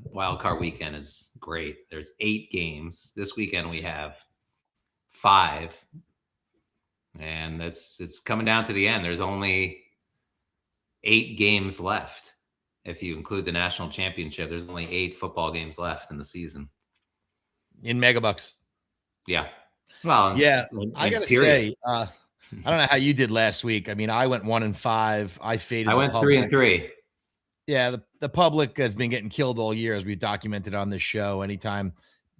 wild card weekend is great. There's 8 games. This weekend we have 5, and it's coming down to the end. There's only 8 games left. If you include the national championship, there's only 8 football games left in the season. In Megabucks. Yeah. Well, Yeah, I in gotta period. say, I don't know how you did last week. I mean, I went 1-5. I faded I the went 3 public. and 3. Yeah, the public has been getting killed all year, as we've documented on this show. Anytime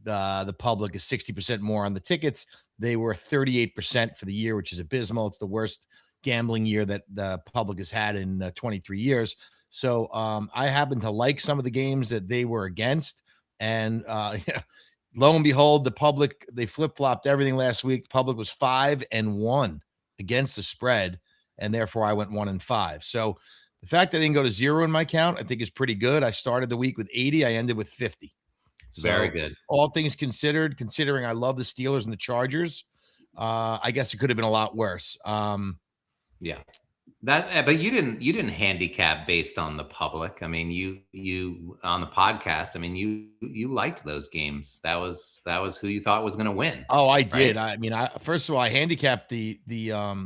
the public is 60% more on the tickets, they were 38% for the year, which is abysmal. It's the worst gambling year that the public has had in 23 years. So I happen to like some of the games that they were against. And lo and behold, the public, they flip-flopped everything last week. The public was 5-1 against the spread, and therefore I went 1-5. So the fact that I didn't go to 0 in my count, I think is pretty good. I started the week with 80. I ended with 50. So Very good. all things considered, considering I love the Steelers and the Chargers, I guess it could have been a lot worse. Yeah. But you didn't handicap based on the public. I mean, you on the podcast. I mean, you liked those games. That was who you thought was going to win. Oh, I right? did. I mean, first of all, I handicapped the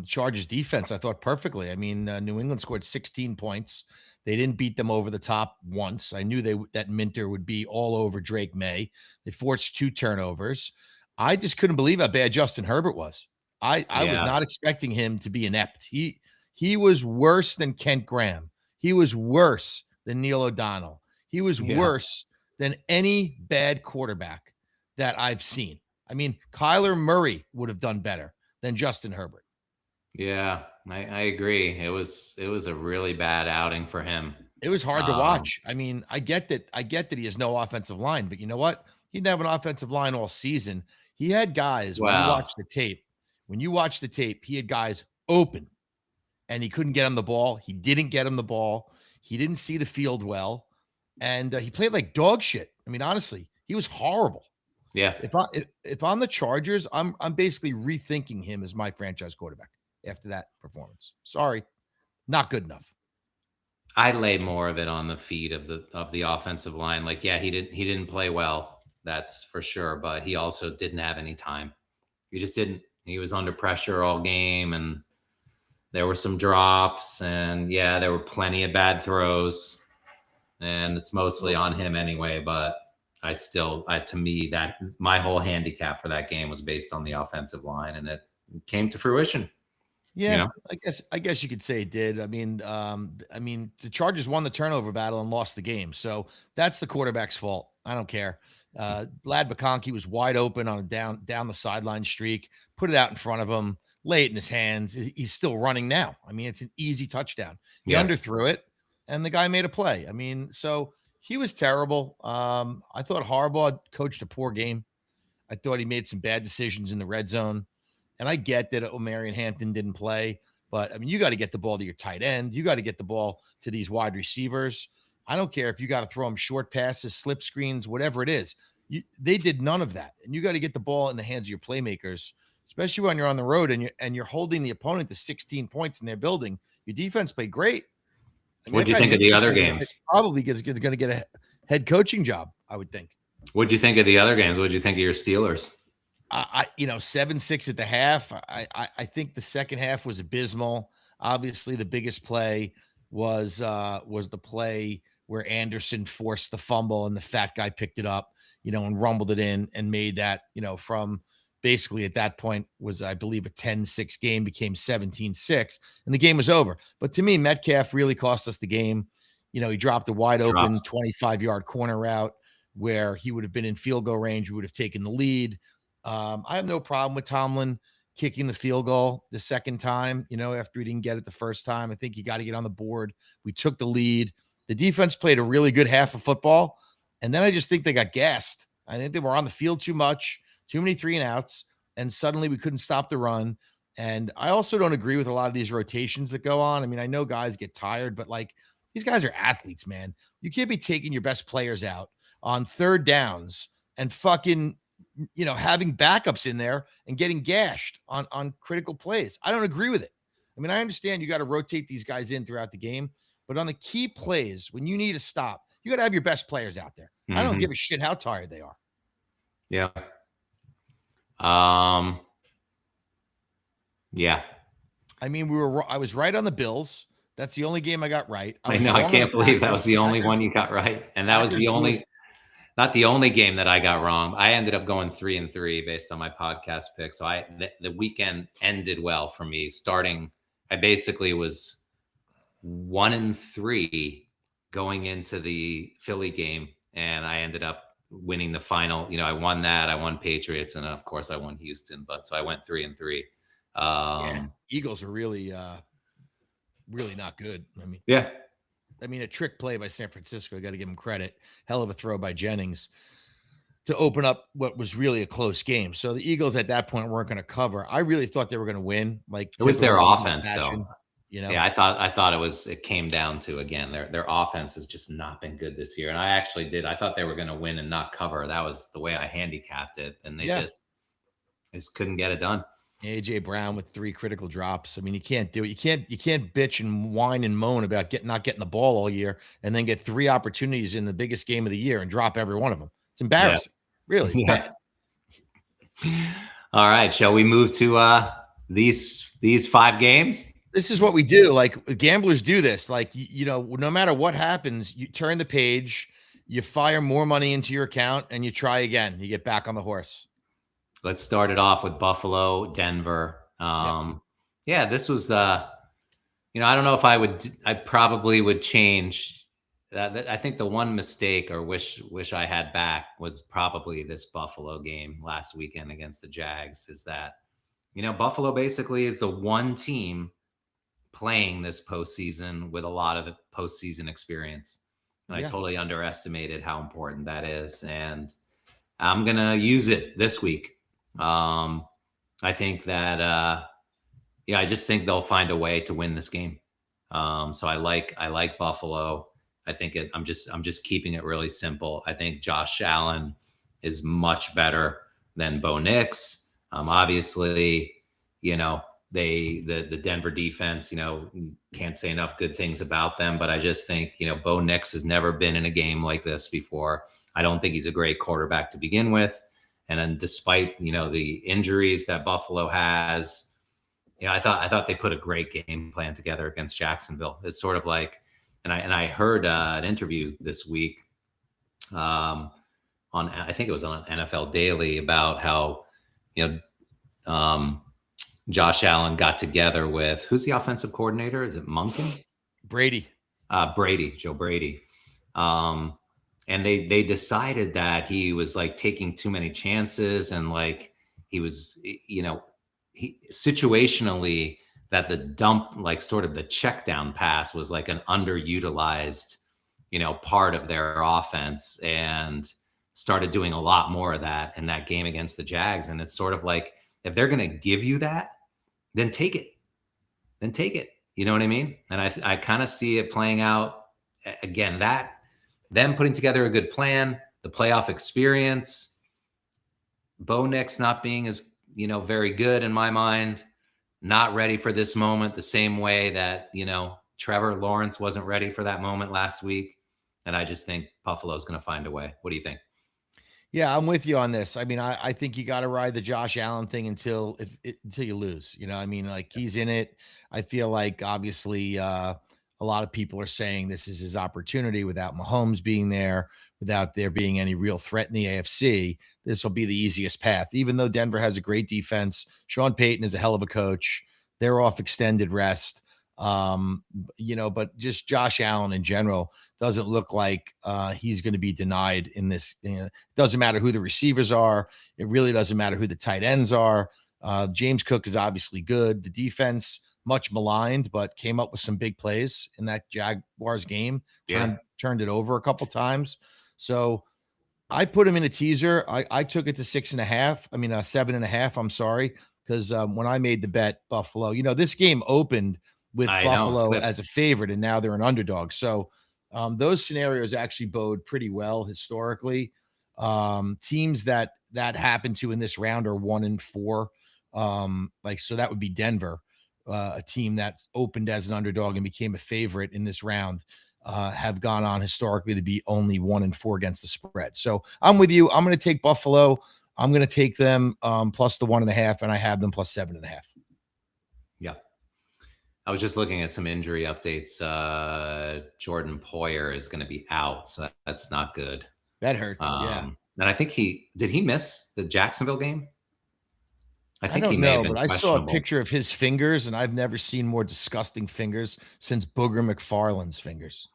Chargers defense. I thought perfectly. I mean, New England scored 16 points. They didn't beat them over the top once. I knew that Minter would be all over Drake May. They forced 2 turnovers. I just couldn't believe how bad Justin Herbert was. I was not expecting him to be inept. He was worse than Kent Graham. He was worse than Neil O'Donnell. He was worse than any bad quarterback that I've seen. I mean, Kyler Murray would have done better than Justin Herbert. Yeah, I agree. It was a really bad outing for him. It was hard to watch. I mean, I get that he has no offensive line, but you know what? He didn't have an offensive line all season. He had guys, when you watch the tape, he had guys open and he couldn't get him the ball. He didn't get him the ball. He didn't see the field well. And he played like dog shit. I mean, honestly, he was horrible. Yeah. If I'm the Chargers, I'm basically rethinking him as my franchise quarterback after that performance. Sorry, not good enough. I lay more of it on the feet of the offensive line. Like, yeah, he didn't play well. That's for sure. But he also didn't have any time. He just didn't. He was under pressure all game, and there were some drops, and yeah, there were plenty of bad throws, and it's mostly on him anyway. But to me, that my whole handicap for that game was based on the offensive line, and it came to fruition. Yeah, you know? I guess you could say it did. I mean, the Chargers won the turnover battle and lost the game, so that's the quarterback's fault. I don't care. Vlad McConkey was wide open on a down the sideline streak, put it out in front of him, lay it in his hands. He's still running now. I mean, it's an easy touchdown. He underthrew it, and the guy made a play. I mean, so he was terrible. I thought Harbaugh coached a poor game. I thought he made some bad decisions in the red zone. And I get that Omarion Hampton didn't play, but I mean, you got to get the ball to your tight end. You got to get the ball to these wide receivers. I don't care if you got to throw them short passes, slip screens, whatever it is. They did none of that. And you got to get the ball in the hands of your playmakers, especially when you're on the road and you're holding the opponent to 16 points in their building. Your defense played great. I mean, what do you think of the other games? Probably going to get a head coaching job, I would think. What do you think of the other games? What did you think of your Steelers? 7-6 at the half. I think the second half was abysmal. Obviously, the biggest play was the play where Anderson forced the fumble and the fat guy picked it up, and rumbled it in and made that, from basically at that point was, I believe, a 10-6 game became 17-6 and the game was over. But to me, Metcalf really cost us the game. He dropped a wide open 25-yard corner route where he would have been in field goal range. We would have taken the lead. I have no problem with Tomlin kicking the field goal the second time, after he didn't get it the first time. I think you got to get on the board. We took the lead. The defense played a really good half of football. And then I just think they got gassed. I think they were on the field too much, too many 3-and-outs, and suddenly we couldn't stop the run. And I also don't agree with a lot of these rotations that go on. I mean, I know guys get tired, but these guys are athletes, man. You can't be taking your best players out on third downs and fucking having backups in there and getting gashed on critical plays. I don't agree with it. I mean, I understand you got to rotate these guys in throughout the game, but on the key plays, when you need to stop, you got to have your best players out there. I don't Hmm. give a shit how tired they are. Yeah. Um. Yeah. I mean, I was right on the Bills. That's the only game I got right. I I was know. I wrong on the can't believe that was Packers. the only one you got right, and that was Packers the blew us. only, not the only game that I got wrong. I ended up going 3-3 based on my podcast pick. So the weekend ended well for me. Starting, I basically was 1-3 going into the Philly game, and I ended up winning the final. I won that. I won Patriots, and of course I won Houston. But so I went 3-3. Yeah, Um, Eagles are really not good. yeah, A trick play by San Francisco. Got to give them credit. Hell of a throw by Jennings to open up what was really a close game. So the Eagles at that point weren't going to cover. I really thought they were going to win, like it was their typical Eagle offense though. fashion. You know, Yeah, I thought it came down to, again, their offense has just not been good this year. And I actually did. I thought they were going to win and not cover. That was the way I handicapped it, and they yeah. just couldn't get it done. AJ Brown with 3 critical drops. I mean, you can't do it. You can't bitch and whine and moan about not getting the ball all year and then get 3 opportunities in the biggest game of the year and drop every one of them. It's Yeah. embarrassing. Really, it's Yeah. bad. All right. Shall we move to these 5 games? This is what we do. Like gamblers do this. Like no matter what happens, you turn the page, you fire more money into your account, and you try again. You get back on the horse. Let's start it off with Buffalo, Denver. Yep. Yeah, this was I don't know if I probably would change that. I think the one mistake, or wish I had back, was probably this Buffalo game last weekend against the Jags. Is that, Buffalo basically is the one team playing this postseason with a lot of postseason experience. And I Yeah. totally underestimated how important that is. And I'm going to use it this week. I think that, I just think they'll find a way to win this game. So I like Buffalo. I'm just keeping it really simple. I think Josh Allen is much better than Bo Nix. Obviously, the Denver defense, can't say enough good things about them. But I just think, Bo Nix has never been in a game like this before. I don't think he's a great quarterback to begin with. And then despite, the injuries that Buffalo has, I thought they put a great game plan together against Jacksonville. It's sort of like, and I heard an interview this week on, I think it was on NFL Daily, about how, Josh Allen got together with, who's the offensive coordinator? Is it Monken? Brady. Joe Brady. And they decided that he was like taking too many chances, and like he was, he situationally, that the dump, like sort of the check down pass, was like an underutilized, part of their offense, and started doing a lot more of that in that game against the Jags. And it's sort of like, if they're going to give you that, then take it. You know what I mean? And I kind of see it playing out again, that them putting together a good plan, the playoff experience, Bo Nix not being as, very good in my mind, not ready for this moment the same way that, Trevor Lawrence wasn't ready for that moment last week. And I just think Buffalo's going to find a way. What do you think? Yeah, I'm with you on this. I mean, I think you got to ride the Josh Allen thing until you lose. Like he's in it. I feel like obviously a lot of people are saying this is his opportunity without Mahomes being there, without there being any real threat in the AFC. This will be the easiest path, even though Denver has a great defense. Sean Payton is a hell of a coach. They're off extended rest. But just Josh Allen in general doesn't look like he's going to be denied in this. It doesn't matter who the receivers are. It really doesn't matter who the tight ends are. James Cook is obviously good. The defense, much maligned, but came up with some big plays in that Jaguars game. Turned it over a couple times. So I put him in a teaser. I took it to 6.5. 7.5. I'm sorry. Because when I made the bet, Buffalo, this game opened with Buffalo as a favorite, and now they're an underdog. So those scenarios actually bode pretty well historically. Teams that happen to in this round are 1-4. So that would be Denver, a team that opened as an underdog and became a favorite in this round. have gone on historically to be only 1-4 against the spread. So I'm with you. I'm going to take Buffalo. I'm going to take them plus the 1.5, and I have them plus 7.5. Yeah. I was just looking at some injury updates. Jordan Poyer is going to be out, so that's not good. That hurts. Yeah. And I think he miss the Jacksonville game? I think he don't may have know, been but I saw a questionable. picture of his fingers, and I've never seen more disgusting fingers since Booger McFarland's fingers.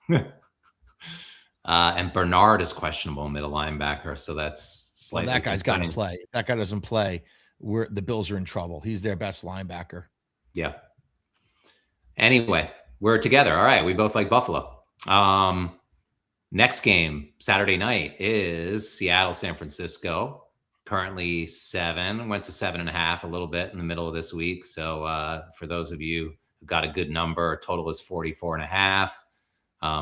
And Bernard is questionable, middle linebacker, so that's Well, slightly that guy's got to concerning. play. If that guy doesn't play, the Bills are in trouble. He's their best linebacker. Yeah. Anyway, we're together. All right, we both like Buffalo. Next game, Saturday night, is Seattle, San Francisco. Currently 7, went to 7.5 a little bit in the middle of this week. So for those of you who got a good number, total is 44.5.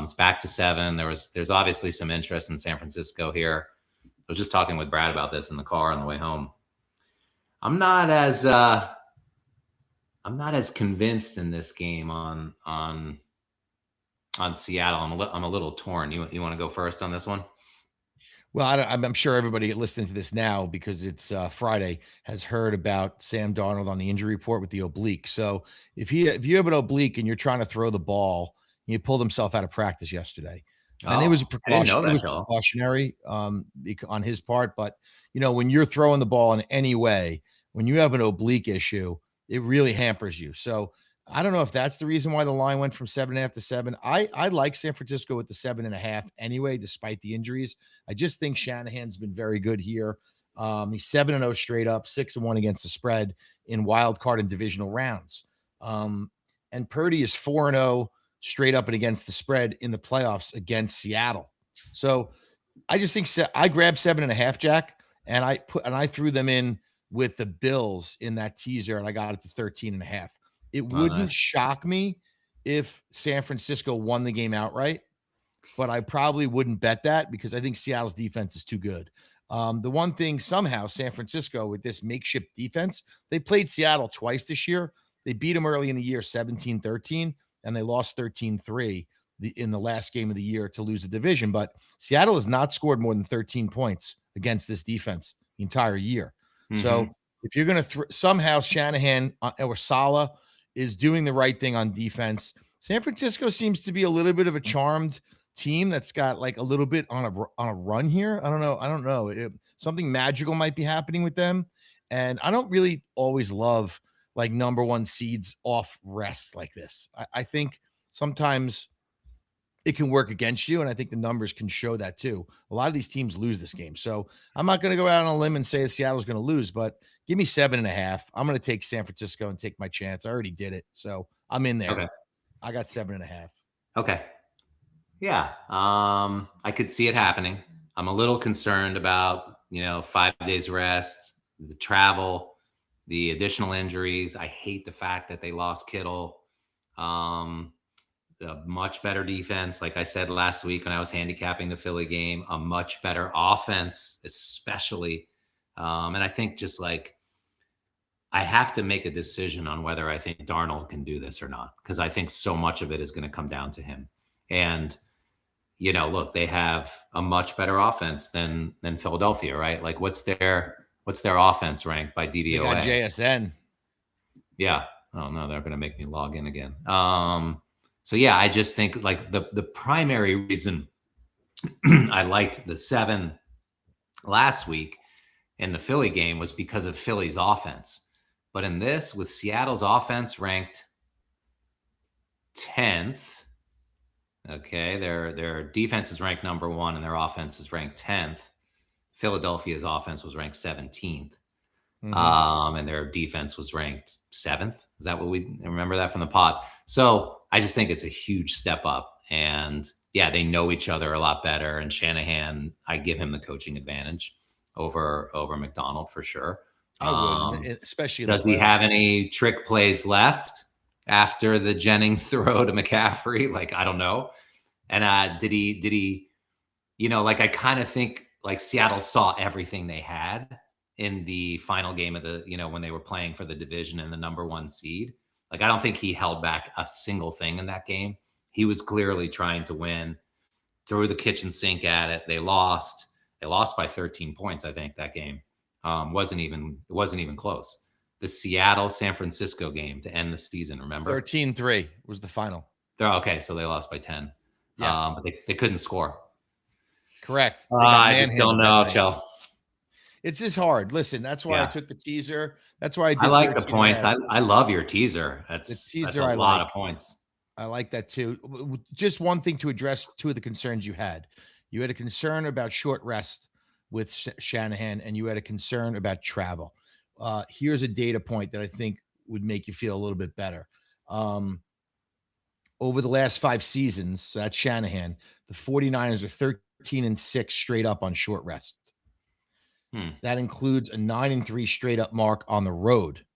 It's back to 7. There's obviously some interest in San Francisco here. I was just talking with Brad about this in the car on the way home. I'm not as convinced in this game on Seattle. I'm a little torn. You want to go first on this one? Well, I'm sure everybody listening to this now, because it's Friday, has heard about Sam Darnold on the injury report with the oblique. So if you have an oblique and you're trying to throw the ball, he pulled himself out of practice yesterday, and it was a precaution. It was precautionary on his part. But when you're throwing the ball in any way, when you have an oblique issue, it really hampers you. So I don't know if that's the reason why the line went from 7.5 to 7. I like San Francisco with the 7.5 anyway, despite the injuries. I just think Shanahan's been very good here. He's 7-0 straight up, 6-1 against the spread in wild card and divisional rounds. And Purdy is 4-0 straight up and against the spread in the playoffs against Seattle. So I just think I grabbed 7.5, Jack, and I threw them in with the Bills in that teaser, and I got it to 13.5. It wouldn't shock me if San Francisco won the game outright, but I probably wouldn't bet that because I think Seattle's defense is too good. The one thing, somehow, San Francisco with this makeshift defense, they played Seattle twice this year. They beat them early in the year 17-13, and they lost 13-3 in the last game of the year to lose the division. But Seattle has not scored more than 13 points against this defense the entire year. Mm-hmm. So if you're going to somehow Shanahan or Saleh is doing the right thing on defense. San Francisco seems to be a little bit of a charmed team that's got like a little bit on a run here. I don't know. Something magical might be happening with them. And I don't really always love like number 1 seeds off rest like this. I think sometimes it can work against you, and I think the numbers can show that too. A lot of these teams lose this game. So I'm not going to go out on a limb and say that Seattle's going to lose, but give me 7.5. I'm going to take San Francisco and take my chance. I already did it, so I'm in there. Okay. I got 7.5. Okay. Yeah. I could see it happening. I'm a little concerned about, 5 days rest, the travel, the additional injuries. I hate the fact that they lost Kittle. A much better defense. Like I said last week when I was handicapping the Philly game, a much better offense, especially. And I think just like, I have to make a decision on whether I think Darnold can do this or not, because I think so much of it is going to come down to him. And, look, they have a much better offense than Philadelphia, right? Like what's their offense ranked by DVOA? They got JSN. Yeah. Oh no, they're going to make me log in again. So yeah, I just think like the primary reason I liked the 7 last week in the Philly game was because of Philly's offense. But in this, with Seattle's offense ranked 10th, okay, their defense is ranked number 1 and their offense is ranked 10th. Philadelphia's offense was ranked 17th. Mm-hmm. And their defense was ranked 7th. Is that what we remember that from the pod? So I just think it's a huge step up. And yeah, they know each other a lot better. And Shanahan, I give him the coaching advantage over McDonald for sure. I would, especially. Does he have any trick plays left after the Jennings throw to McCaffrey? Like, I don't know. And did he, like I kind of think like Seattle saw everything they had in the final game of the, when they were playing for the division and the number 1 seed. Like, I don't think he held back a single thing in that game. He was clearly trying to win. Threw the kitchen sink at it. They lost. They lost by 13 points, I think, that game. It wasn't even close. The Seattle San Francisco game to end the season, remember? 13-3 was the final. Okay, so they lost by 10. Yeah. But they couldn't score. Correct. I just don't know, Chell. It's just hard. Listen, that's why I took the teaser. That's why I did. I like the points. I love your teaser. That's a lot of points. I like that too. Just one thing to address two of the concerns you had. You had a concern about short rest with Shanahan, and you had a concern about travel. Here's a data point that I think would make you feel a little bit better. Over the last 5 seasons, so that's Shanahan, the 49ers are 13-6 straight up on short rest. That includes a 9-3 straight up mark on the road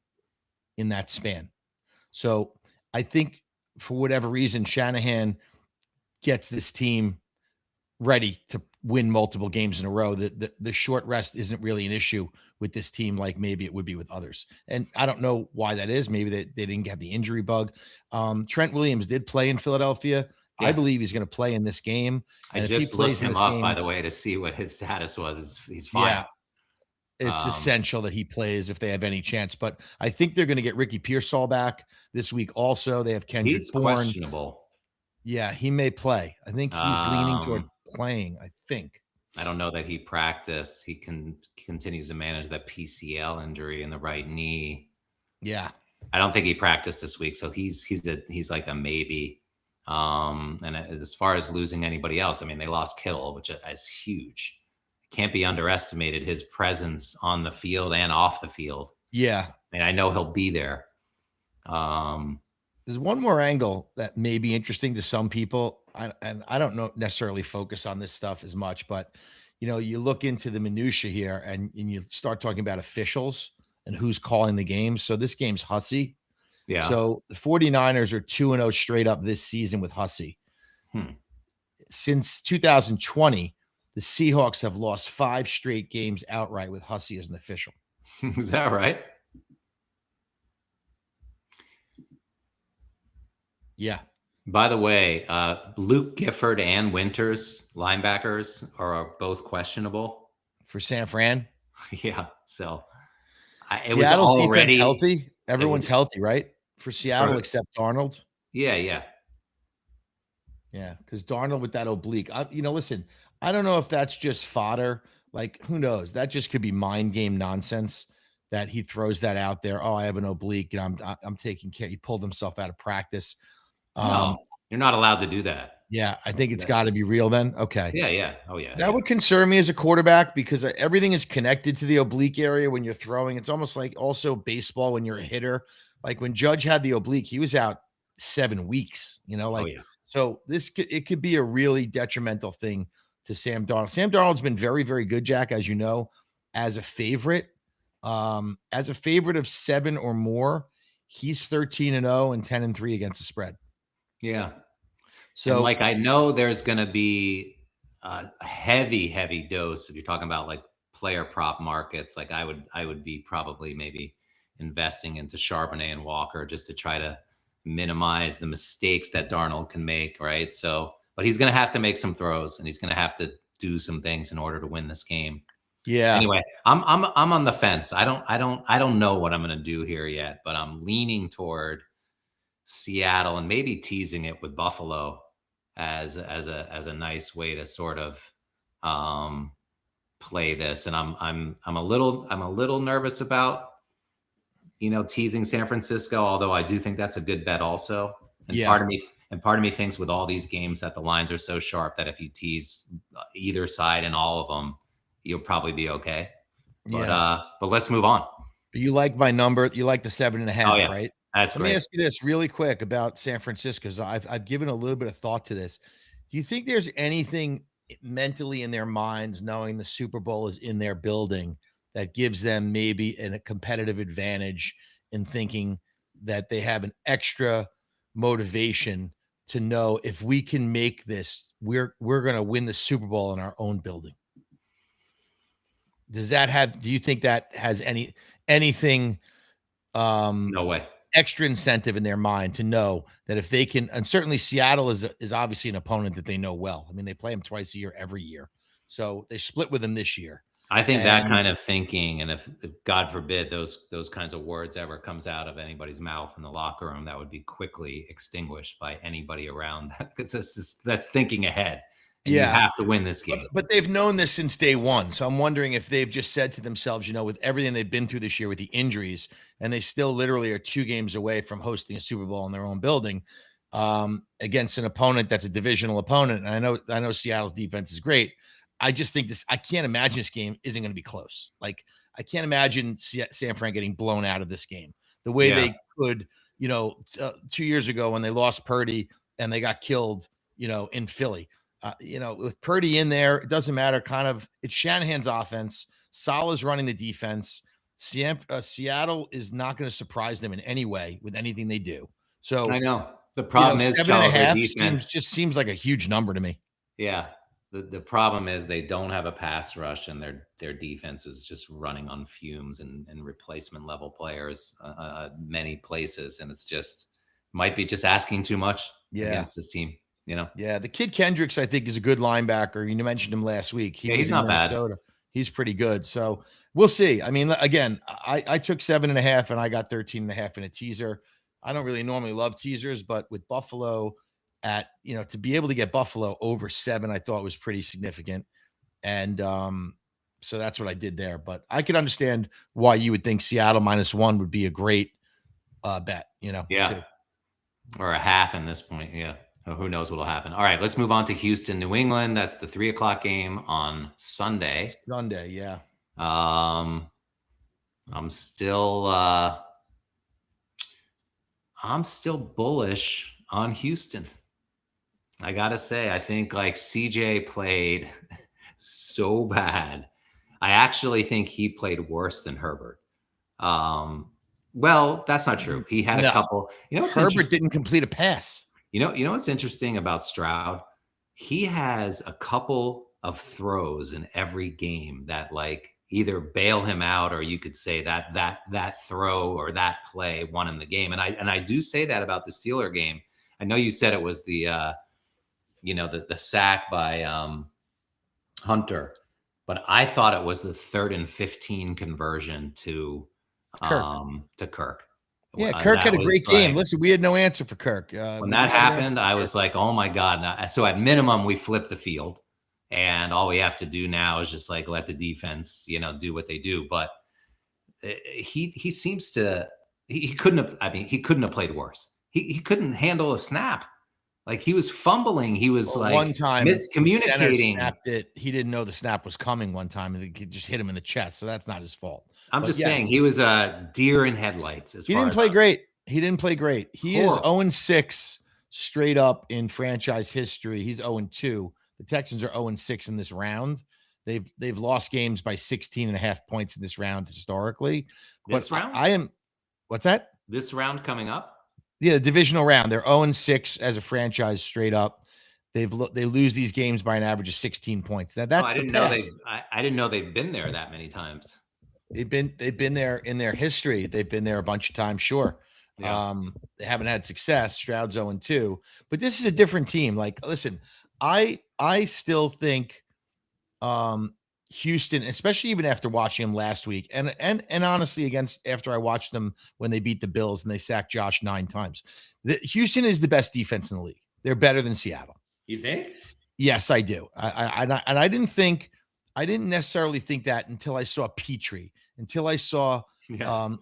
in that span. So I think for whatever reason, Shanahan gets this team ready to win multiple games in a row. The short rest isn't really an issue with this team like maybe it would be with others. And I don't know why that is. Maybe they didn't get the injury bug. Trent Williams did play in Philadelphia. Yeah. I believe he's going to play in this game. And I just looked him up, by the way, to see what his status was. He's fine. Yeah. It's essential that he plays if they have any chance. But I think they're going to get Ricky Pearsall back this week. Also, they have Kendrick Bourne. Questionable. Yeah, he may play. I think he's leaning toward playing. I think. I don't know that he practiced. He continues to manage that PCL injury in the right knee. Yeah, I don't think he practiced this week, so he's like a maybe. And as far as losing anybody else, I mean, they lost Kittle, which is huge. Can't be underestimated, his presence on the field and off the field. Yeah. And I know he'll be there. There's one more angle that may be interesting to some people. And I don't know necessarily focus on this stuff as much, but you look into the minutia here and you start talking about officials and who's calling the game. So this game's Hussey. Yeah. So the 49ers are 2-0 straight up this season with Hussey. Since 2020, the Seahawks have lost 5 straight games outright with Hussey as an official. Is that right? Yeah. By the way, Luke Gifford and Winters, linebackers, are both questionable. For San Fran? Yeah. So Seattle's defense healthy. Everyone's healthy, right? For Seattle, except Darnold. Yeah. Yeah. Because Darnold with that oblique. Listen, I don't know if that's just fodder. Like, who knows? That just could be mind game nonsense that he throws that out there. Oh, I have an oblique and I'm taking care. He pulled himself out of practice. No, you're not allowed to do that. Yeah, I think it's got to be real then. Okay. Yeah. Oh, yeah. That would concern me as a quarterback because everything is connected to the oblique area when you're throwing. It's almost like also baseball when you're a hitter. Like when Judge had the oblique, he was out 7 weeks, So it could be a really detrimental thing to Sam Darnold. Sam Darnold's been very, very good, Jack, as you know, as a favorite. As a favorite of 7 or more, he's 13-0 and 10-3 against the spread. Yeah. So and I know there's going to be a heavy dose if you're talking about like player prop markets. Like I would be probably maybe investing into Charbonnet and Walker just to try to minimize the mistakes that Darnold can make. Right. So, but he's going to have to make some throws and he's going to have to do some things in order to win this game. Yeah. Anyway, I'm on the fence. I don't know what I'm going to do here yet, but I'm leaning toward Seattle and maybe teasing it with Buffalo as a nice way to sort of play this. And I'm a little nervous about teasing San Francisco, although I do think that's a good bet also. And part of me thinks with all these games that the lines are so sharp that if you tease either side and all of them, you'll probably be okay. But let's move on. But you like my number. You like the 7.5, right? That's great. Let me ask you this really quick about San Francisco, because I've given a little bit of thought to this. Do you think there's anything mentally in their minds, knowing the Super Bowl is in their building, that gives them maybe a competitive advantage in thinking that they have an extra motivation to know if we can make this, we're going to win the Super Bowl in our own building? Do you think that has anything? No way. extra incentive in their mind to know that if they can, and certainly Seattle is obviously an opponent that they know well. I mean, they play them twice a year, every year. So they split with them this year. I think that And kind of thinking, and if God forbid those kinds of words ever comes out of anybody's mouth in the locker room, that would be quickly extinguished by anybody around that, because that's thinking ahead, and you yeah, have to win this but, game. but they've known this since day one. So I'm wondering if they've just said to themselves, with everything they've been through this year with the injuries, and they still literally are 2 games away from hosting a Super Bowl in their own building, against an opponent that's a divisional opponent. And I know Seattle's defense is great. I just think I can't imagine this game isn't going to be close. Like, I can't imagine San Fran getting blown out of this game the way Yeah. they could, 2 years ago when they lost Purdy and they got killed, in Philly. With Purdy in there, it doesn't matter. Kind of, it's Shanahan's offense. Salah's running the defense. Seattle is not going to surprise them in any way with anything they do. So I know. The problem is, 7.5 defense seems like a huge number to me. Yeah. The problem is they don't have a pass rush, and their defense is just running on fumes and replacement level players many places, and it's just might be just asking too much against this team. Yeah, the kid Kendricks, I think, is a good linebacker. You mentioned him last week. He's not bad. He's pretty good. So we'll see. I mean, again, I took 7.5 and I got 13.5 in a teaser. I don't really normally love teasers, but with Buffalo to be able to get Buffalo over 7, I thought was pretty significant. And so that's what I did there. But I could understand why you would think Seattle -1 would be a great bet, Yeah. too. Or a half in this point. Yeah. Who knows what'll happen. All right, let's move on to Houston, New England. That's the 3:00 game on Sunday. Yeah. I'm still bullish on Houston. I gotta say, I think like CJ played so bad. I actually think he played worse than Herbert. Well, that's not true. He had a couple. Herbert didn't complete a pass. You know what's interesting about Stroud? He has a couple of throws in every game that like either bail him out, or you could say that throw or that play won him the game. And I do say that about the Steeler game. I know you said it was the sack by Hunter, but I thought it was the 3rd and 15 conversion to Kirk. Yeah, Kirk had a great game. Listen, we had no answer for Kirk. When that happened, I was like, oh my God. So at minimum, we flipped the field, and all we have to do now is just like let the defense, do what they do. But he seems to, he couldn't have played worse. He couldn't handle a snap. Like, he was fumbling. He was one time miscommunicating. Snapped it. He didn't know the snap was coming one time, and it just hit him in the chest. So that's not his fault. I'm just saying he was a deer in headlights. He didn't play great. He didn't play great. He is 0-6 straight up in franchise history. He's 0-2. The Texans are 0-6 in this round. They've lost games by 16.5 points in this round historically. This round? What's that? This round coming up? Yeah, the divisional round. They're 0-6 as a franchise straight up. They lose these games by an average of 16 points. That's I didn't know they've been there that many times. They've been there in their history. They've been there a bunch of times, sure. Yeah. They haven't had success. Stroud's 0-2, but this is a different team. Like, listen, I still think Houston, especially even after watching them last week, and honestly, after I watched them when they beat the Bills and they sacked Josh 9 times, Houston is the best defense in the league. They're better than Seattle. You think? Yes, I do. I didn't necessarily think that until I saw Petrie, until I saw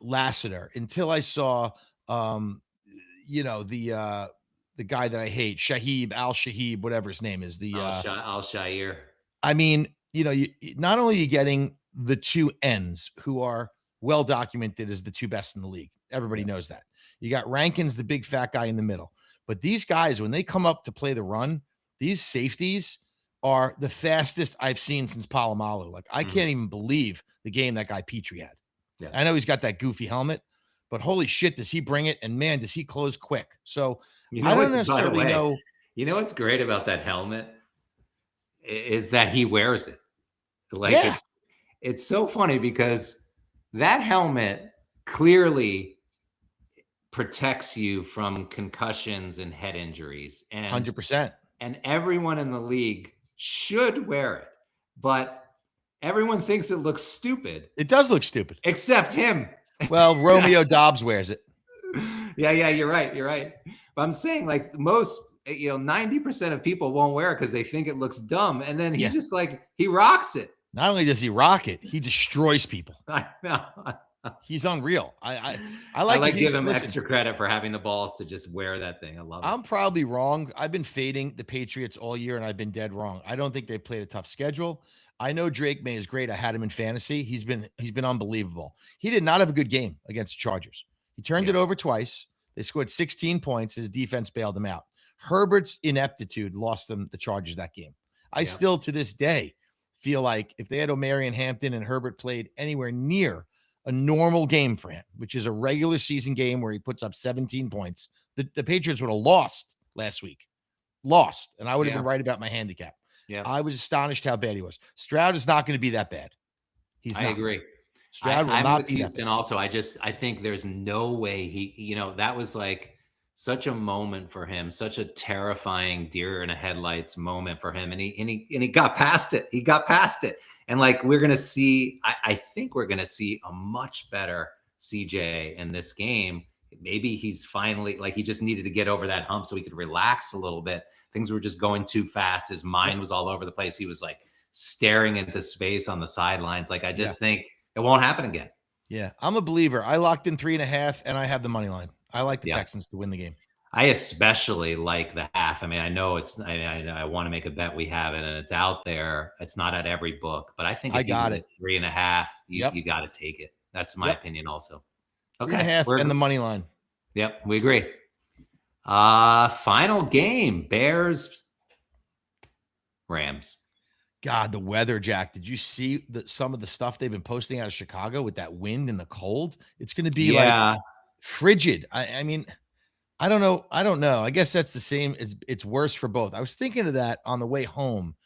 Lassiter, until I saw the guy that I hate, Al-Shahib, whatever his name is, Al-Shair. I mean, not only are you getting the 2 ends who are well documented as the 2 best in the league. Everybody knows that. You got Rankins, the big fat guy in the middle. But these guys, when they come up to play the run, these safeties are the fastest I've seen since Palomalu. Like, I can't even believe the game that guy Petrie had. Yeah. I know he's got that goofy helmet, but holy shit, does he bring it? And man, does he close quick. So I don't necessarily know. You know what's great about that helmet is that he wears it. Like, it's so funny because that helmet clearly protects you from concussions and head injuries. 100%. And everyone in the league should wear it. But everyone thinks it looks stupid. It does look stupid. Except him. Well, Romeo Dobbs wears it. Yeah, you're right. You're right. But I'm saying like most, 90% of people won't wear it because they think it looks dumb. And then he's just like, he rocks it. Not only does he rock it, he destroys people. I know. He's unreal. I like give him extra credit for having the balls to just wear that thing. I love it. I'm probably wrong. I've been fading the Patriots all year, and I've been dead wrong. I don't think they played a tough schedule. I know Drake May is great. I had him in fantasy. He's been unbelievable. He did not have a good game against the Chargers. He turned it over twice. They scored 16 points. His defense bailed him out. Herbert's ineptitude lost them the Chargers that game. I still, to this day, feel like if they had Omarion Hampton and Herbert played anywhere near a normal game for him, which is a regular season game where he puts up 17 points, the Patriots would have lost last week. Lost. And I would have been right about my handicap. Yeah. I was astonished how bad he was. Stroud is not going to be that bad. I agree. Stroud will not be Houston also. I think there's no way he, that was like such a moment for him, such a terrifying deer in the headlights moment for him. And he got past it. He got past it. And like, we're going to see, I think we're going to see a much better CJ in this game. Maybe he's finally like, he just needed to get over that hump so he could relax a little bit. Things were just going too fast. His mind was all over the place. He was like staring into space on the sidelines. Like, I just think it won't happen again. Yeah. I'm a believer. I locked in 3.5 and I have the money line. I like the Texans to win the game. I especially like the half. I mean, I know I want to make a bet we have it and it's out there. It's not at every book, but I think if I got it 3.5, you got to take it. That's my opinion also. Okay. 3.5 and the money line. Yep. We agree. Final game, Bears, Rams. God, the weather, Jack. Did you see some of the stuff they've been posting out of Chicago with that wind and the cold? It's going to be like frigid. I mean, I don't know. I guess that's the same as it's worse for both. I was thinking of that on the way home.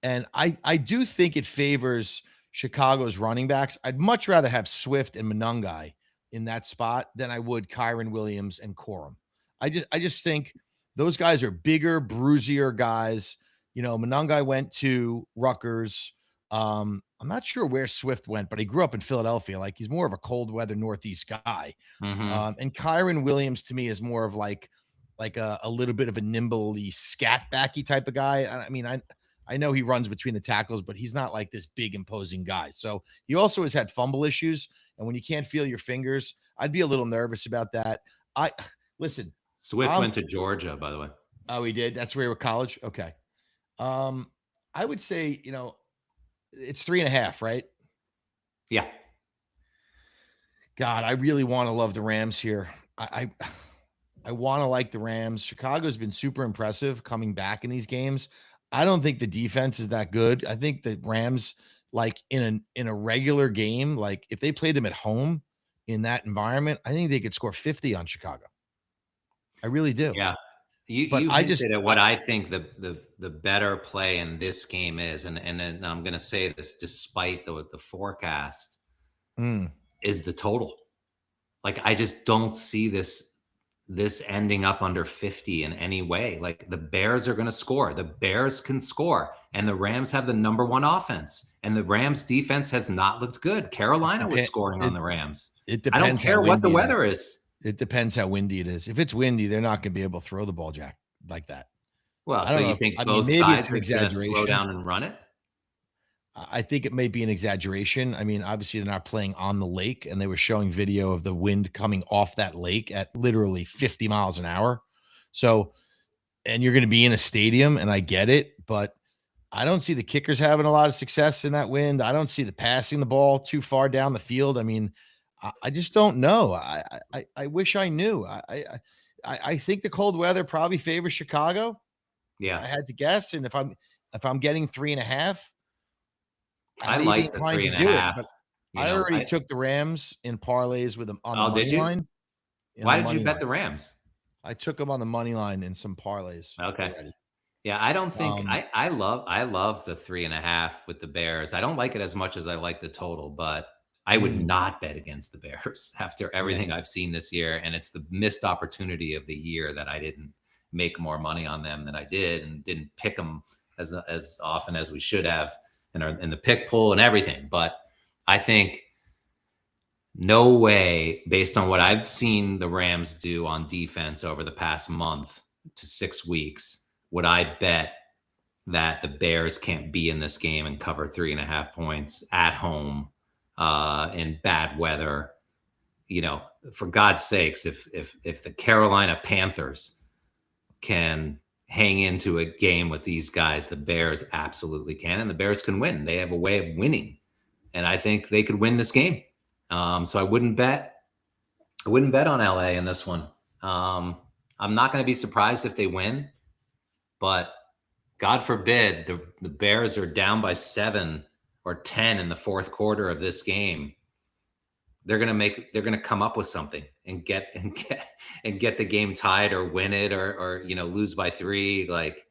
And I do think it favors Chicago's running backs. I'd much rather have Swift and Monangai in that spot than I would Kyron Williams and Corum. I just think those guys are bigger, bruisier guys. Monangai went to Rutgers. I'm not sure where Swift went, but he grew up in Philadelphia. Like, he's more of a cold weather Northeast guy. And Kyron Williams to me is more of like a little bit of a nimbly scat backy type of guy. I mean, I know he runs between the tackles, but he's not like this big imposing guy. So he also has had fumble issues. And when you can't feel your fingers, I'd be a little nervous about that. Listen. Swift went to Georgia, by the way. Oh, he did? That's where he went to college? Okay. I would say, it's 3.5, right? Yeah. God, I really want to love the Rams here. I want to like the Rams. Chicago's been super impressive coming back in these games. I don't think the defense is that good. I think the Rams, like in a regular game, like if they played them at home in that environment, I think they could score 50 on Chicago. I really do. Yeah. You hinted at what I think the better play in this game is, and then I'm going to say this despite the forecast, is the total. Like, I just don't see this ending up under 50 in any way. Like, the Bears are going to score. The Bears can score, and the Rams have the number one offense, and the Rams defense has not looked good. Carolina was scoring on the Rams. It depends. I don't care what the weather is. It depends how windy it is. If it's windy, they're not going to be able to throw the ball, Jack, like that. Well, so you think both sides are going to slow down and run it? I think it may be an exaggeration. I mean, obviously they're not playing on the lake, and they were showing video of the wind coming off that lake at literally 50 miles an hour. So, and you're going to be in a stadium, and I get it, but I don't see the kickers having a lot of success in that wind. I don't see the passing the ball too far down the field. I mean, I just don't know. I wish I knew. I think the cold weather probably favors Chicago. Yeah, I had to guess, and if I'm getting 3.5, I like the 3.5. I already took the Rams in parlays with them on the money line. Why did you bet the Rams? I took them on the money line in some parlays. Okay. Already. Yeah, I don't think I love the 3.5 with the Bears. I don't like it as much as I like the total, but I would not bet against the Bears after Yeah. everything I've seen this year. And it's the missed opportunity of the year that I didn't make more money on them than I did and didn't pick them as often as we should have in the pick pool and everything. But I think no way, based on what I've seen the Rams do on defense over the past month to 6 weeks, would I bet that the Bears can't be in this game and cover 3.5 points at home in bad weather. You know, for God's sakes, if the Carolina Panthers can hang into a game with these guys, the Bears absolutely can, and the Bears can win. They have a way of winning, and I think they could win this game. So I wouldn't bet on LA in this one. I'm not going to be surprised if they win, but God forbid the Bears are down by 7 or 10 in the fourth quarter of this game. They're going to come up with something and get the game tied or win it or lose by 3, like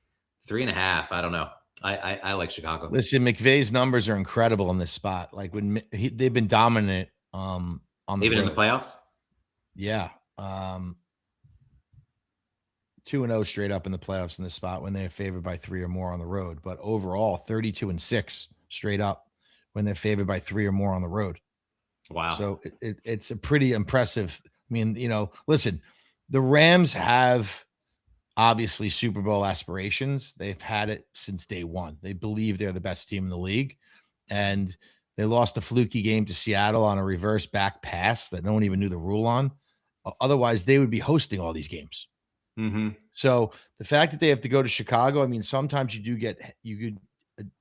3.5. I don't know. I like Chicago. Listen, McVay's numbers are incredible in this spot. Like when they've been dominant on the even road. in the playoffs. Yeah. 2-0 straight up in the playoffs in this spot when they're favored by 3 or more on the road. But overall, 32-6 straight up when they're favored by 3 or more on the road. Wow. So it's a pretty impressive. I mean, listen, the Rams have obviously Super Bowl aspirations. They've had it since day one. They believe they're the best team in the league. And they lost a fluky game to Seattle on a reverse back pass that no one even knew the rule on. Otherwise, they would be hosting all these games. Mm-hmm. So the fact that they have to go to Chicago, I mean, sometimes you get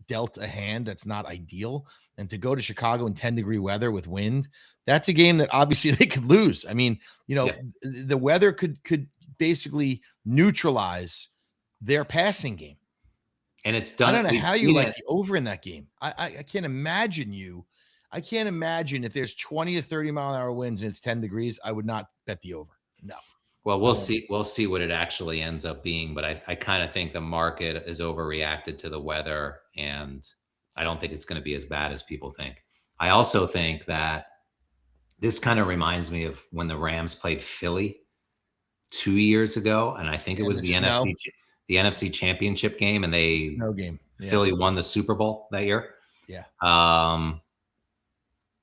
dealt a hand that's not ideal. And to go to Chicago in 10-degree weather with wind, that's a game that obviously they could lose. I mean, the weather could basically neutralize their passing game. And it's done. I don't know how you like the over in that game. I can't imagine I can't imagine if there's 20 to 30 mile an hour winds and it's 10 degrees, I would not bet the over. No. Well, we'll see. We'll see what it actually ends up being. But I kind of think the market is overreacted to the weather, and I don't think it's going to be as bad as people think. I also think that this kind of reminds me of when the Rams played Philly 2 years ago, and I think it was the NFC Championship game, and Philly won the Super Bowl that year. Yeah.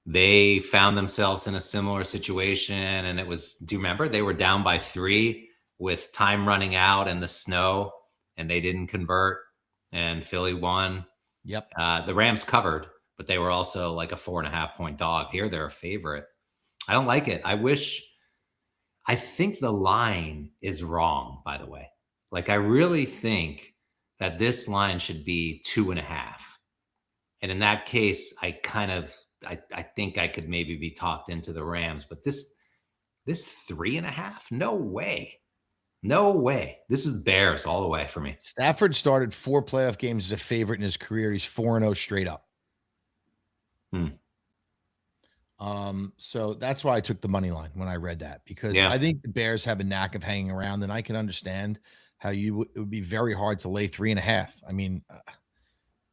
They found themselves in a similar situation, and it was, do you remember? They were down by 3 with time running out and the snow, and they didn't convert, and Philly won. Yep. The Rams covered, but they were also like a 4.5 point dog. Here they're a favorite. I don't like it. I think the line is wrong, by the way. Like, I really think that this line should be 2.5. And in that case, I think I could maybe be talked into the Rams, but this 3.5, no way. No way. This is Bears all the way for me. Stafford started 4 playoff games as a favorite in his career. He's 4-0 straight up. So that's why I took the money line when I read that, because I think the Bears have a knack of hanging around, and I can understand how it would be very hard to lay 3.5. I mean,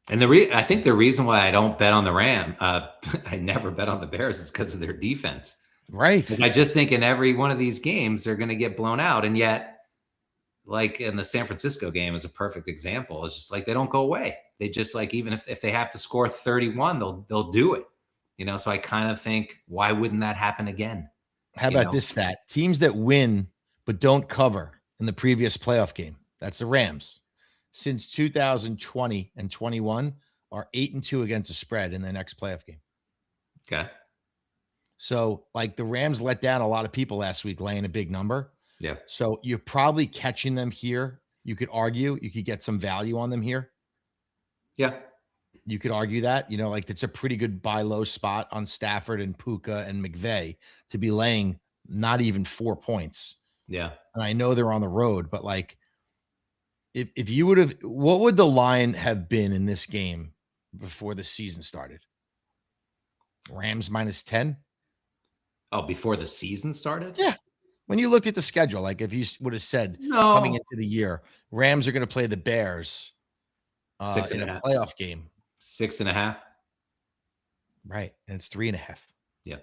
and I think the reason why I don't bet on the I never bet on the Bears is because of their defense. Right. Like, I just think in every one of these games, they're going to get blown out. And yet, like in the San Francisco game is a perfect example. It's just like, they don't go away. They just, like, even if they have to score 31, they'll do it. So I kind of think, why wouldn't that happen again? How about this stat? Teams that win but don't cover in the previous playoff game, that's the Rams, since 2020 and 21 are 8-2 against the spread in their next playoff game. Okay. So, like, the Rams let down a lot of people last week laying a big number. Yeah. So you're probably catching them here. You could argue you could get some value on them here. Yeah. You could argue that, like, it's a pretty good buy low spot on Stafford and Puka and McVay to be laying not even 4 points. Yeah. And I know they're on the road, but, like, if you would have, what would the line have been in this game before the season started? Rams -10? Oh, before the season started? Yeah. When you looked at the schedule, like, if you would have said coming into the year, Rams are going to play the Bears in a playoff game. 6.5. Right. And it's 3.5. Yeah.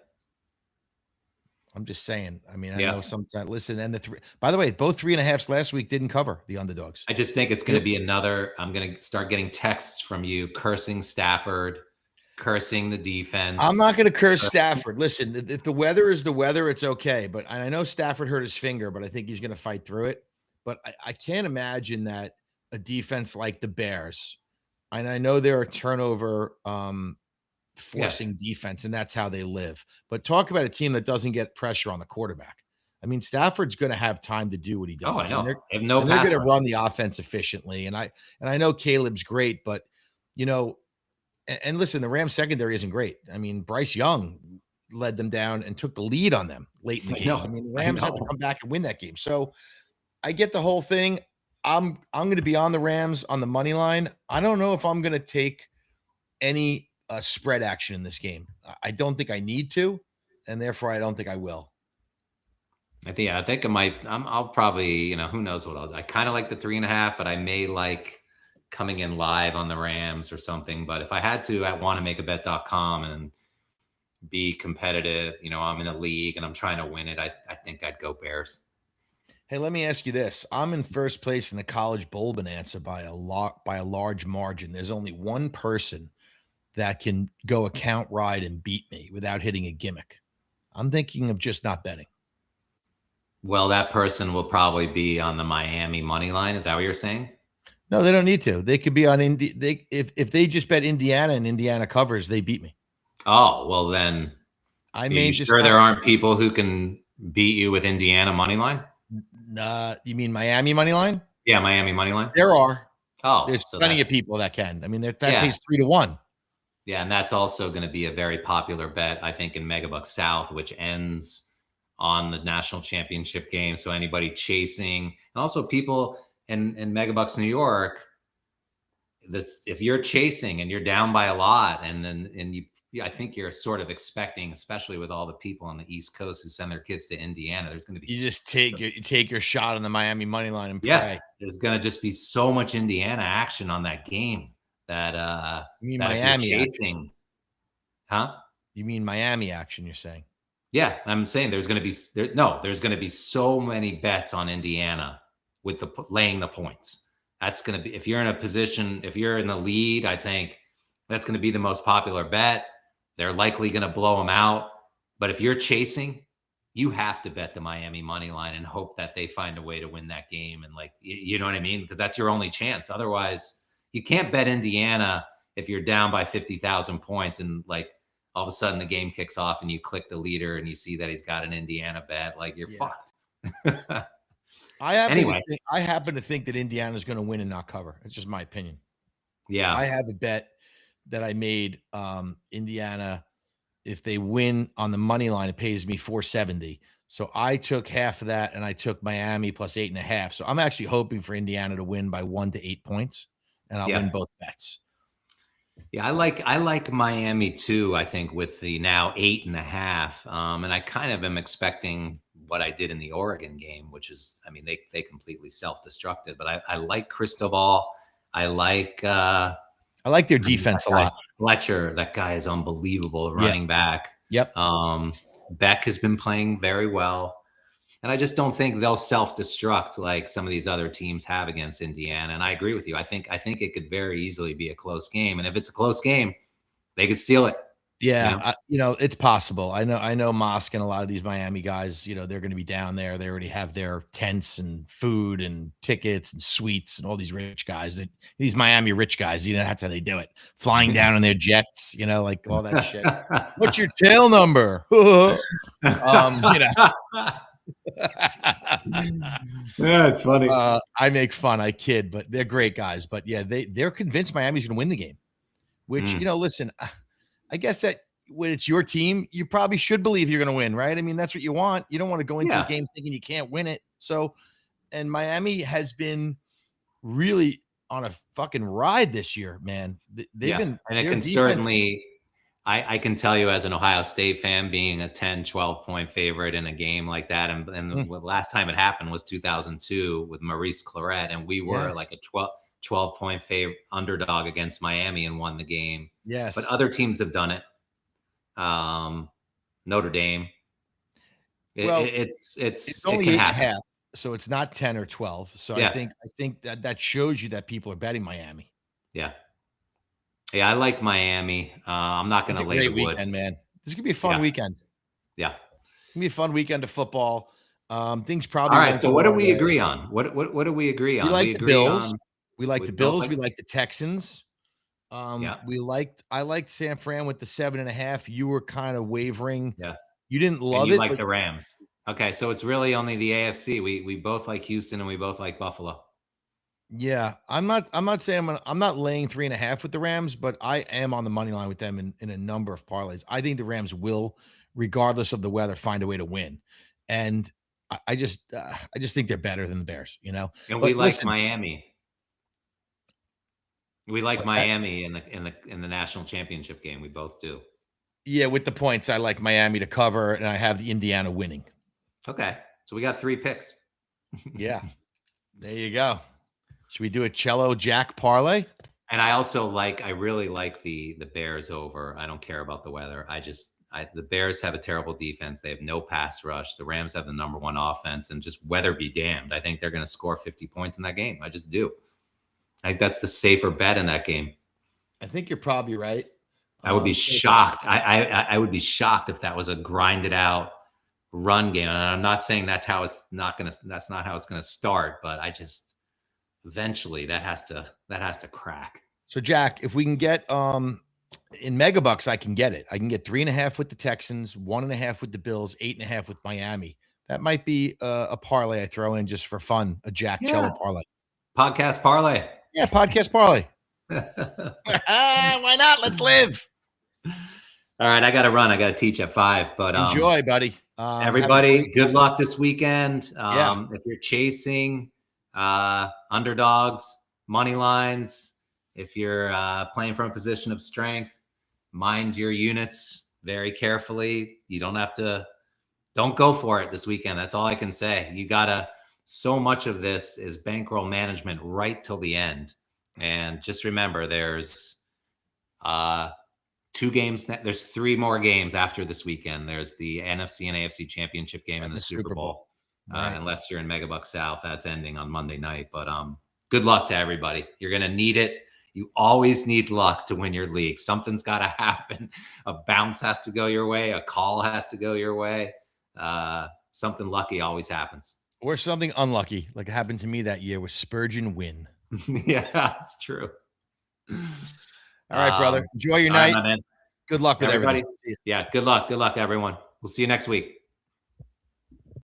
I'm just saying. I mean, I Yeah. know sometimes. Listen, and by the way, both 3.5s last week didn't cover the underdogs. I just think it's going Yep. to be another. I'm going to start getting texts from you cursing Stafford, cursing the I'm defense. not going to curse Stafford. Listen, if the weather is the weather, it's okay. But I know Stafford hurt his finger, but I think he's going to fight through it. But I can't imagine that a defense like the Bears, and I know they're a turnover Yeah. forcing defense, and that's how they live. But talk about a team that doesn't get pressure on the quarterback. I mean, Stafford's going to have time to do what he Oh, I does, know. and They have no they're pass going to rush. run the offense efficiently. And I know Caleb's great, but you know, and listen, the Rams secondary isn't great. I mean, Bryce Young led them down and took the lead on them late in the I game. I know. mean, the I Rams had to know. come back and win that game. So I get the whole thing. I'm going to be on the Rams on the money line. I don't know if I'm going to take any spread action in this game. I don't think I need to, and therefore I don't think I will. I think it might. I'll probably, who knows what I kind of like the 3.5, but I may like coming in live on the Rams or something. But if I had to, I want to make a bet.com and be competitive. I'm in a league and I'm trying to win it. I think I'd go Bears. Hey, let me ask you this. I'm in first place in the college bowl bonanza by a large margin. There's only one person that can go account ride and beat me without hitting a gimmick. I'm thinking of just not betting. Well, that person will probably be on the Miami money line. Is that what you're saying? No, they don't need to. They could be on if they just bet Indiana and Indiana covers, they beat me. Oh, well then, I are may you just sure not. there aren't people who can beat you with Indiana money line? You mean Miami money line? Yeah, Miami money line. There are. Oh, There's so plenty of that's people that can. I mean, that yeah, pays 3-1. yeah, and that's also going to be a very popular bet, I think, in Megabucks South, which ends on the national championship game. So anybody chasing, and also people in Megabucks New York, this if you're chasing and you're down by a lot, and you, I think you're sort of expecting, especially with all the people on the East Coast who send their kids to Indiana, there's going to be You just take your shot on the Miami money line and yeah, pray. there's going to just be so much Indiana action on that game that You mean that if you're Miami action? chasing, huh? You mean Miami action? You're saying? Yeah, I'm saying there's going to be there's going to be so many bets on Indiana with the laying the points. That's going to be, if you're in a position, if you're in the lead, I think that's going to be the most popular bet. They're likely going to blow them out. But if you're chasing, you have to bet the Miami money line and hope that they find a way to win that game. And like, you know what I mean? Because that's your only chance. Otherwise, you can't bet Indiana if you're down by 50,000 points and like all of a sudden the game kicks off and you click the leader and you see that he's got an Indiana bet. Like you're fucked. I happen to think that Indiana is going to win and not cover. It's just my opinion. Yeah. I have a bet that I made Indiana. If they win on the money line, it pays me 470. So I took half of that and I took Miami plus 8.5. So I'm actually hoping for Indiana to win by 1 to 8 points, and I'll win both bets. Yeah, I like Miami too. I think with the now 8.5, and I kind of am expecting what I did in the Oregon game, which is, I mean, they completely self-destructed. But I like Cristobal. I like their defense a lot. Fletcher, that guy is unbelievable, running back. Yep. Beck has been playing very well. And I just don't think they'll self-destruct like some of these other teams have against Indiana. And I agree with you. I think it could very easily be a close game. And if it's a close game, they could steal it. Yeah, it's possible. I know Mosk and a lot of these Miami guys, they're going to be down there. They already have their tents and food and tickets and suites and all these rich guys. These Miami rich guys, that's how they do it. Flying down in their jets, like all that shit. What's your tail number? Yeah, it's funny. I make fun, I kid, but they're great guys. But yeah, they're convinced Miami's going to win the game. Which listen, I guess that when it's your team, you probably should believe you're going to win, right? I mean, that's what you want. You don't want to go into a game thinking you can't win it. So, and Miami has been really on a fucking ride this year, man. They've been, and it can certainly. I can tell you as an Ohio State fan, being a 10, 12 point favorite in a game like that. And the last time it happened was 2002 with Maurice Claret. And we were like a 12 point favorite underdog against Miami and won the game. Yes. But other teams have done it. Notre Dame. Well, it's It only can 8 and a happen. half, so it's not 10 or 12. So I Yeah, think that that shows you that people are betting Miami. yeah, yeah. I like Miami. I'm not It's gonna a lay the great wood. weekend, man. This is gonna be a fun Yeah, weekend. yeah. It's gonna be a fun weekend of football. Things All probably right. won't So go what do our we way. agree on? What do we agree We on? like We the agree Bills. on. We like We the both Bills. like. We like the Texans. Yeah, I liked San Fran with the 7.5. You were kind of wavering. yeah. You didn't And love you it, like but the Rams. Okay, so it's really only the AFC. We both like Houston and we both like Buffalo. yeah, I'm not saying I'm not laying 3.5 with the Rams, but I am on the money line with them in a number of parlays. I think the Rams will, regardless of the weather, find a way to win. And I just think they're better than the Bears, you know. And we But like listen, Miami. We like what's that? Miami in the national championship game. We both do. Yeah, with the points, I like Miami to cover, and I have the Indiana winning. Okay. So we got 3 picks. Yeah, there you go. Should we do a cello jack parlay? And I really like the Bears over. I don't care about the weather. The Bears have a terrible defense. They have no pass rush. The Rams have the number 1 offense, and just weather be damned. I think they're going to score 50 points in that game. I just do. I think that's the safer bet in that game. I think you're probably right. I would be shocked. I would be shocked if that was a grinded out run game. And I'm not saying that's how it's not gonna. That's not how it's gonna start. But I just eventually that has to crack. So Jack, if we can get in megabucks, I can get it. I can get 3.5 with the Texans, 1.5 with the Bills, 8.5 with Miami. That might be a parlay I throw in just for fun, a Jack Yeah. Cello parlay. Podcast parlay. Yeah, podcast parlay. All Why not? Let's live. right, I got to run. I got to teach at 5. But Enjoy, buddy. everybody, good luck this weekend. Yeah. If you're chasing underdogs, money lines, if you're playing from a position of strength, mind your units very carefully. You don't go for it this weekend. That's all I can say. So much of this is bankroll management right till the end. And just remember, there's 2 games. There's 3 more games after this weekend. There's the NFC and AFC championship game and the Super Bowl. Right. Unless you're in Megabuck South, that's ending on Monday night. But good luck to everybody. You're going to need it. You always need luck to win your league. Something's got to happen. A bounce has to go your way. A call has to go your way. Something lucky always happens. Or something unlucky, like it happened to me that year with Spurgeon win. Yeah, that's true. All right, brother. Enjoy your night. Right, Good luck with everybody. everything. Yeah, good luck. Good luck, everyone. We'll see you next week.